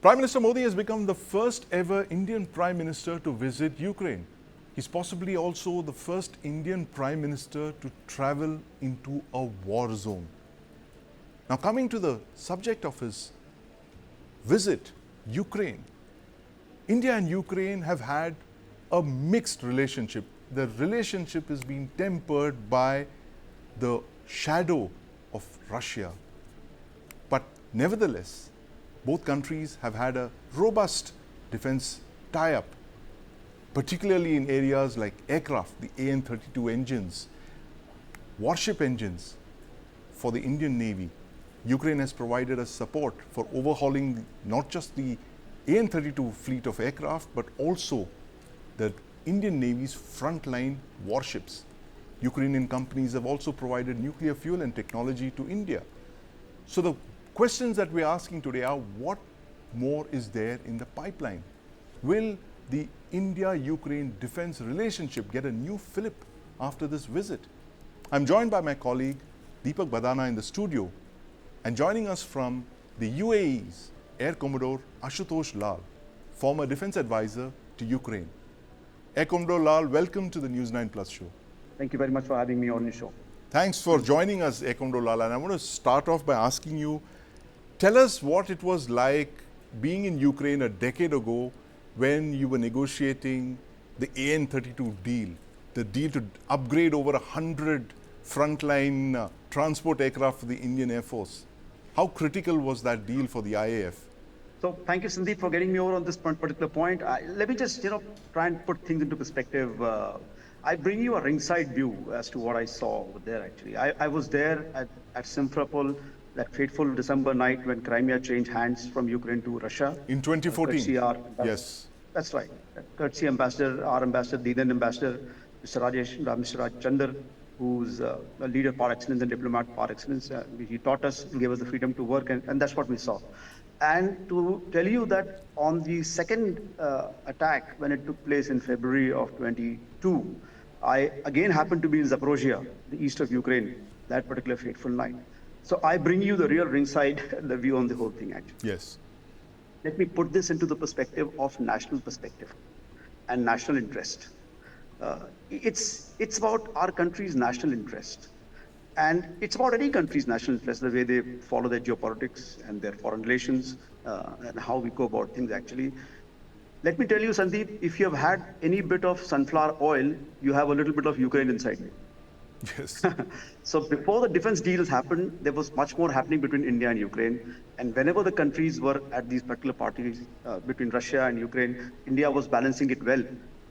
Prime Minister Modi has become the first ever Indian Prime Minister to visit Ukraine. He's possibly also the first Indian Prime Minister to travel into a war zone. Now, coming to the subject of his visit, Ukraine. India and Ukraine have had a mixed relationship. The relationship has been tempered by the shadow of Russia. But nevertheless, both countries have had a robust defense tie-up, particularly in areas like aircraft, the AN-32 engines, warship engines for the Indian Navy. Ukraine has provided us support for overhauling not just the AN-32 fleet of aircraft, but also the Indian Navy's frontline warships. Ukrainian companies have also provided nuclear fuel and technology to India. So the questions that we're asking today are, what more is there in the pipeline? Will the India-Ukraine defense relationship get a new fillip after this visit? I'm joined by my colleague Deepak Bhadana in the studio, and joining us from the UAE's Air Commodore Ashutosh Lal, former defense advisor to Ukraine. Air Commodore Lal, welcome to the News9 Plus show. Thank you very much for having me on your show. Thanks for joining us, Air Commodore Lal. And I want to start off by asking you, tell us what it was like being in Ukraine a decade ago when you were negotiating the AN-32 deal, the deal to upgrade over 100 frontline transport aircraft for the Indian Air Force. How critical was that deal for the IAF? So thank you, Sandeep, for getting me over on this particular point. Let me just, try and put things into perspective. I bring you a ringside view as to what I saw over there, actually. I was there at Simferopol, that fateful December night when Crimea changed hands from Ukraine to Russia. In 2014? Yes. That's right. Courtesy Ambassador, our Ambassador, the Indian Ambassador, Mr. Raj Chandar, who's a leader par excellence and diplomat par excellence. He taught us and gave us the freedom to work, and that's what we saw. And to tell you that on the second attack, when it took place in February of 22, I again happened to be in Zaporozhye, the east of Ukraine, that particular fateful night. So I bring you the real ringside, the view on the whole thing, actually. Yes. Let me put this into the perspective of national perspective and national interest. It's about our country's national interest. And it's about any country's national interest, the way they follow their geopolitics and their foreign relations, and how we go about things, actually. Let me tell you, Sandeep, if you have had any bit of sunflower oil, you have a little bit of Ukraine inside you. Yes. So before the defense deals happened, there was much more happening between India and Ukraine. And whenever the countries were at these particular parties between Russia and Ukraine, India was balancing it well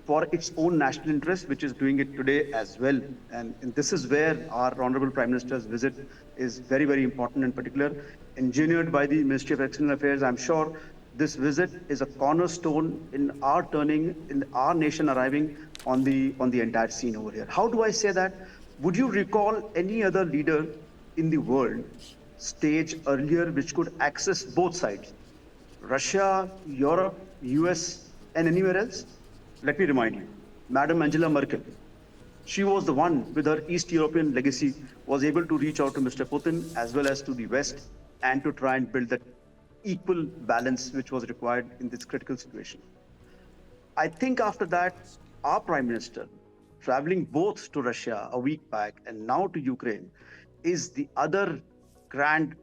for its own national interest, which is doing it today as well. And this is where our Honorable Prime Minister's visit is very, very important, in particular, engineered by the Ministry of External Affairs. I'm sure this visit is a cornerstone in our turning, in our nation arriving on the entire scene over here. How do I say that? Would you recall any other leader in the world stage earlier which could access both sides? Russia, Europe, US, and anywhere else? Let me remind you, Madam Angela Merkel, she was the one with her East European legacy, was able to reach out to Mr. Putin as well as to the West and to try and build that equal balance which was required in this critical situation. I think after that, our Prime Minister, traveling both to Russia a week back and now to Ukraine, is the other grand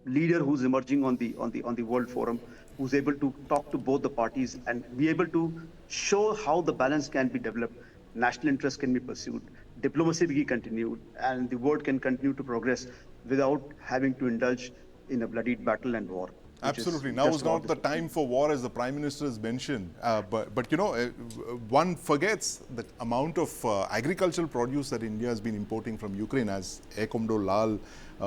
leader who's emerging on the World Forum, who's able to talk to both the parties and be able to show how the balance can be developed, national interest can be pursued, diplomacy be continued, and the world can continue to progress without having to indulge in a bloodied battle and war. Absolutely. Now is not the time for war, as the Prime Minister has mentioned. But one forgets the amount of agricultural produce that India has been importing from Ukraine, as Air Commodore Lal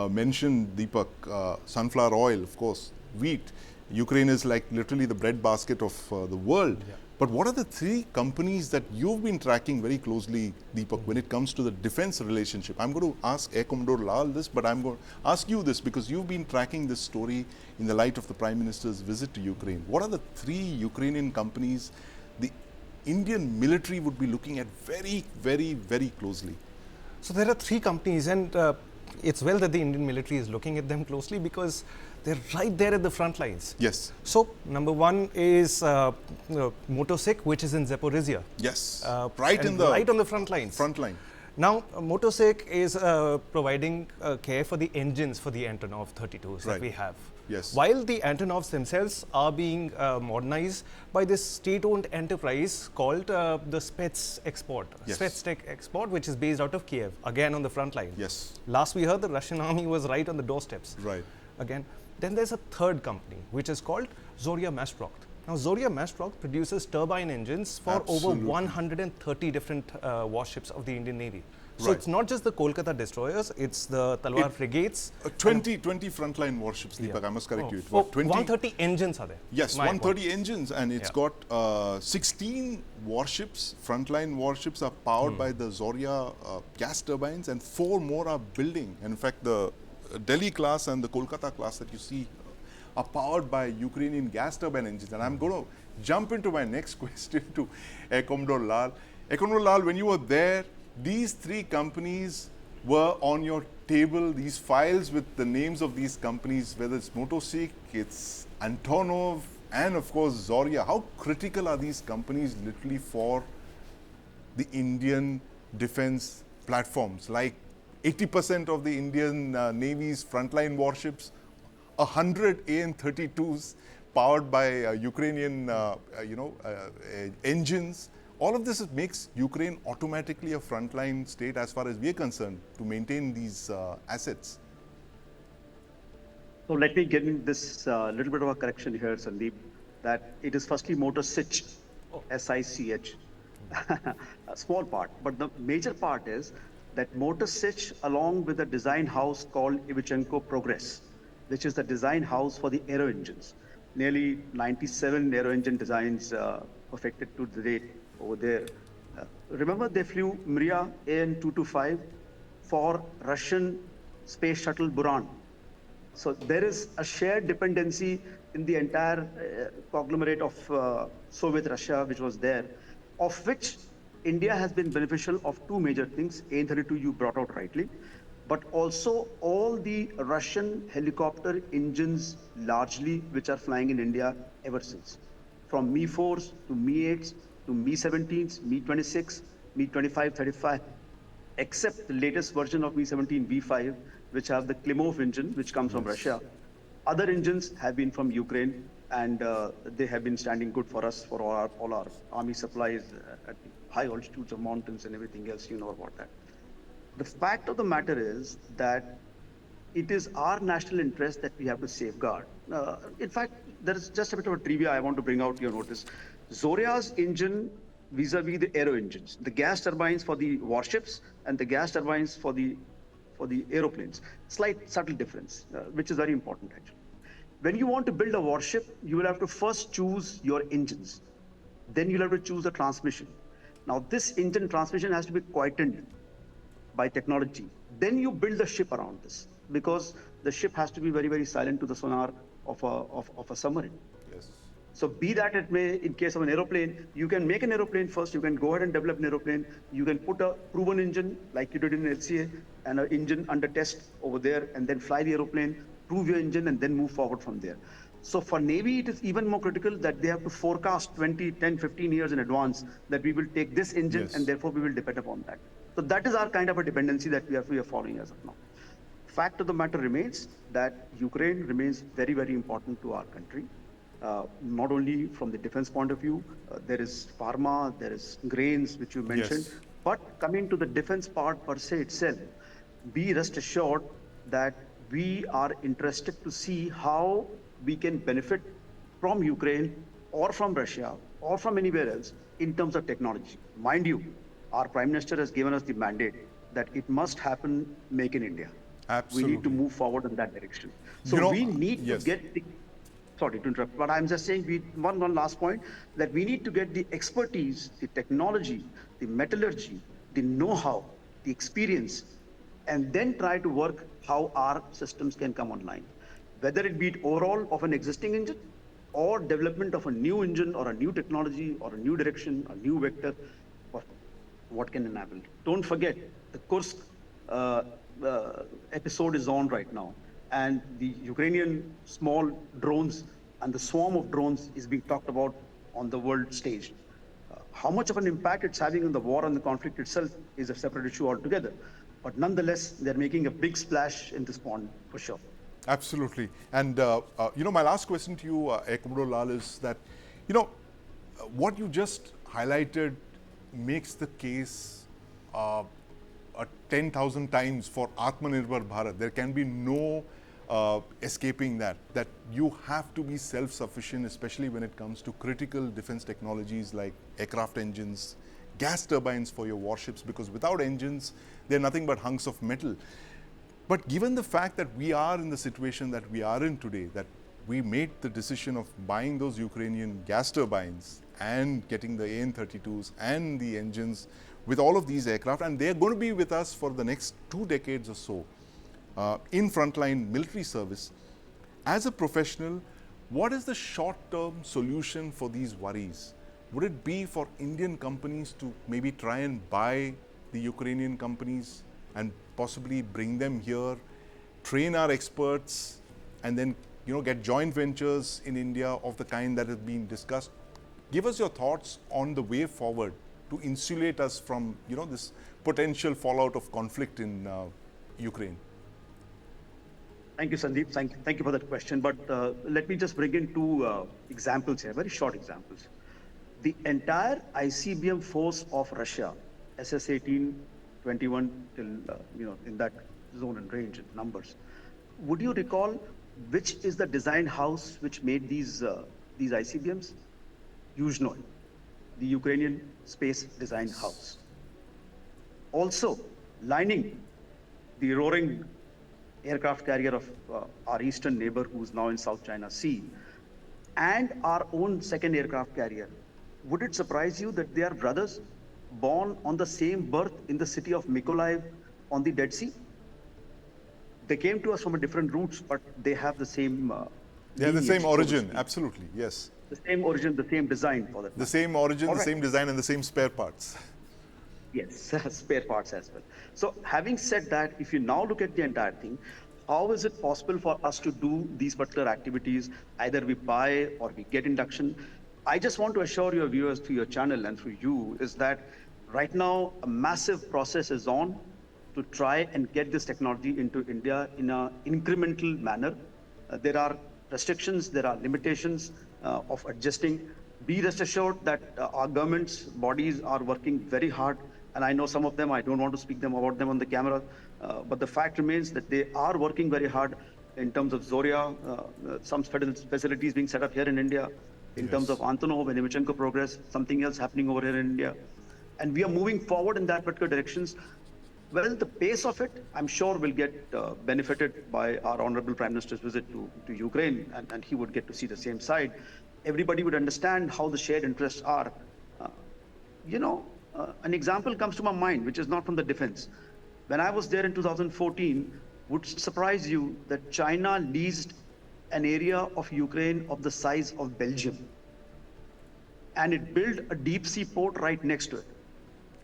mentioned, Deepak, sunflower oil, of course, wheat. Ukraine is like literally the breadbasket of the world. Yeah. But what are the three companies that you've been tracking very closely, Deepak, when it comes to the defense relationship? I'm going to ask Air Commodore Lal this, but I'm going to ask you this because you've been tracking this story in the light of the Prime Minister's visit to Ukraine. What are the three Ukrainian companies the Indian military would be looking at very, very, very closely? So there are three companies, and it's well that the Indian military is looking at them closely because they're right there at the front lines. Yes. So, number one is Motosik, which is in Zaporizhia. Yes. Right on the front lines. Front line. Now, Motosik is providing care for the engines for the Antonov 32s that we have. Yes. While the Antonovs themselves are being modernized by this state-owned enterprise called the Spets Export, Yes. Spetstech Export, which is based out of Kiev, again on the front line. Yes. Last we heard, the Russian army was right on the doorsteps. Right. Again. Then there's a third company, which is called Zoria Massproct. Now, Zoria Massproct produces turbine engines for Absolutely. over 130 different warships of the Indian Navy. So Right. it's not just the Kolkata destroyers, it's the Talwar frigates. 20 frontline warships, Deepak, I must correct you. It was 130 engines are there. Yes, My 130 engines, and it's Yeah. got 16 warships. Frontline warships are powered by the Zoria gas turbines, and 4 more are building. And in fact, the Delhi class and the Kolkata class that you see are powered by Ukrainian gas turbine engines. And I'm going to jump into my next question to Air Commodore Lal. Air Commodore Lal, when you were there, these 3 companies were on your table, these files with the names of these companies, whether it's Motosik, it's Antonov, and of course Zoria. How critical are these companies literally for the Indian defense platforms? Like 80% of the Indian Navy's frontline warships, 100 AN-32s powered by Ukrainian engines. All of this makes Ukraine automatically a frontline state as far as we are concerned to maintain these assets. So let me get in this little bit of a correction here, Sandeep, that it is firstly Motosich, S-I-C-H, a small part. But the major part is that Motosich, along with a design house called Ivichenko Progress, which is the design house for the aero engines. Nearly 97 aero engine designs perfected to the date over there. Remember, they flew Mriya AN-225 for Russian space shuttle Buran. So there is a shared dependency in the entire conglomerate of Soviet Russia, which was there, of which India has been beneficial of 2 major things. AN-32 you brought out rightly, but also all the Russian helicopter engines largely which are flying in India ever since. From Mi-4s to Mi-8s to Mi-17s, Mi-26, Mi-25, 35, except the latest version of Mi-17 V5, which have the Klimov engine, which comes from Russia. Other engines have been from Ukraine, and they have been standing good for us for all our army supplies at high altitudes of mountains and everything else. You know about that. The fact of the matter is that it is our national interest that we have to safeguard. In fact, there is just a bit of a trivia I want to bring out to your notice. Zoria's engine vis-a-vis the aero engines, the gas turbines for the warships and the gas turbines for the aeroplanes. Slight subtle difference, which is very important actually. When you want to build a warship, you will have to first choose your engines. Then you'll have to choose the transmission. Now this engine transmission has to be quietened by technology. Then you build the ship around this, because the ship has to be very, very silent to the sonar of a submarine. Yes. So be that it may, in case of an aeroplane, you can make an aeroplane first, you can go ahead and develop an aeroplane, you can put a proven engine like you did in LCA and an engine under test over there, and then fly the aeroplane, prove your engine, and then move forward from there. So for Navy, it is even more critical that they have to forecast 20, 10, 15 years in advance that we will take this engine and therefore we will depend upon that. So that is our kind of a dependency that we are following as of now. Fact of the matter remains that Ukraine remains very, very important to our country. Not only from the defense point of view, there is pharma, there is grains, which you mentioned, but coming to the defense part per se itself, be rest assured that we are interested to see how we can benefit from Ukraine or from Russia or from anywhere else in terms of technology. Mind you, our Prime Minister has given us the mandate that it must happen make in India. Absolutely. We need to move forward in that direction. So we need to get the, sorry to interrupt, but I'm just saying one last point, that we need to get the expertise, the technology, the metallurgy, the know-how, the experience, and then try to work how our systems can come online. Whether it be it overall of an existing engine or development of a new engine or a new technology or a new direction, a new vector, or what can enable. Don't forget, the Kursk episode is on right now, and the Ukrainian small drones and the swarm of drones is being talked about on the world stage. How much of an impact it's having on the war and the conflict itself is a separate issue altogether. But nonetheless, they're making a big splash in this pond for sure. Absolutely. And, my last question to you, Air Commodore Lal, is that, what you just highlighted makes the case 10,000 times for Atmanirbhar Bharat. There can be no escaping that you have to be self-sufficient, especially when it comes to critical defense technologies like aircraft engines, gas turbines for your warships, because without engines, they're nothing but hunks of metal. But given the fact that we are in the situation that we are in today, that we made the decision of buying those Ukrainian gas turbines and getting the AN-32s and the engines with all of these aircraft, and they're going to be with us for the next 2 decades or so in frontline military service. As a professional, what is the short-term solution for these worries? Would it be for Indian companies to maybe try and buy the Ukrainian companies and possibly bring them here, train our experts, and then get joint ventures in India of the kind that has been discussed? Give us your thoughts on the way forward to insulate us from this potential fallout of conflict in Ukraine. Thank you, Sandeep. Thank you for that question. But let me just bring in two examples here, very short examples. The entire ICBM force of Russia, SS-18, 21 till in that zone and range and numbers. Would you recall which is the design house which made these ICBMs? Yuzhnoye, the Ukrainian space design house. Also, lining the roaring aircraft carrier of our eastern neighbor, who's now in South China Sea, and our own second aircraft carrier. Would it surprise you that they are brothers, born on the same birth in the city of Mykolaiv on the Dead Sea? They came to us from a different routes, but they have the same. They have the same origin, absolutely, yes. The same origin, the same design for that. The same origin, the same design, and the same spare parts. Yes, spare parts as well. So having said that, if you now look at the entire thing, how is it possible for us to do these particular activities? Either we buy or we get induction. I just want to assure your viewers through your channel and through you is that right now a massive process is on to try and get this technology into India in an incremental manner. There are restrictions, there are limitations of adjusting. Be rest assured that our government's bodies are working very hard. And I know some of them, I don't want to speak about them on the camera, but the fact remains that they are working very hard in terms of Zoria, some facilities being set up here in India, in terms of Antonov and Ivashenko progress, something else happening over here in India. And we are moving forward in that particular directions. Well, the pace of it, I'm sure will get benefited by our Honorable Prime Minister's visit to Ukraine, and he would get to see the same side. Everybody would understand how the shared interests are. An example comes to my mind, which is not from the defense. When I was there in 2014, would surprise you that China leased an area of Ukraine of the size of Belgium. And it built a deep sea port right next to it.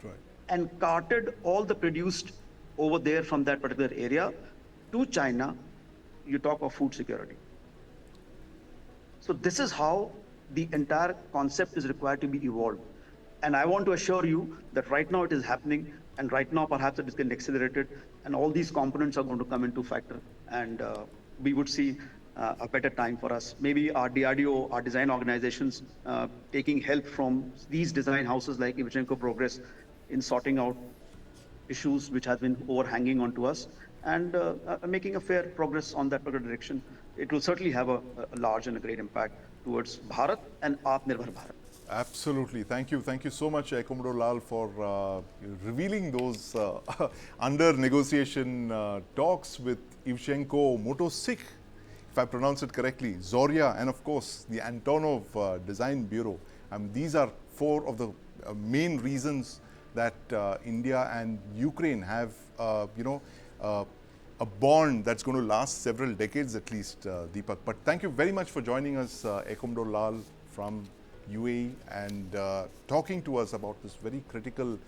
Right. And carted all the produced over there from that particular area to China. You talk of food security. So this is how the entire concept is required to be evolved. And I want to assure you that right now it is happening, and right now perhaps it is getting accelerated, and all these components are going to come into factor, and we would see a better time for us. Maybe our DRDO, our design organizations, taking help from these design houses like Ivashenko Progress in sorting out issues which have been overhanging onto us, and making a fair progress on that particular direction. It will certainly have a large and a great impact towards Bharat and Atmanirbhar Bharat. Absolutely. Thank you. Thank you so much, Air Commodore Lal, for revealing those under negotiation talks with Ivashenko, Motosik, if I pronounce it correctly, Zoria, and of course the Antonov Design Bureau. These are four of the main reasons that India and Ukraine have, a bond that's going to last several decades at least, Deepak. But thank you very much for joining us, Air Commodore Lal from UAE, and talking to us about this very critical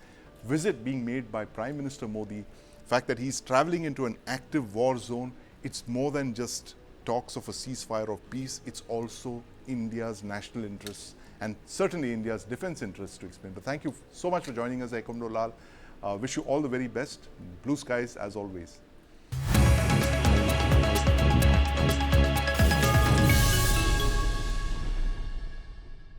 visit being made by Prime Minister Modi, fact that he's traveling into an active war zone, it's more than just talks of a ceasefire of peace, it's also India's national interests and certainly India's defense interests to explain. But thank you so much for joining us, Air Commodore Lal. Wish you all the very best. Blue skies as always.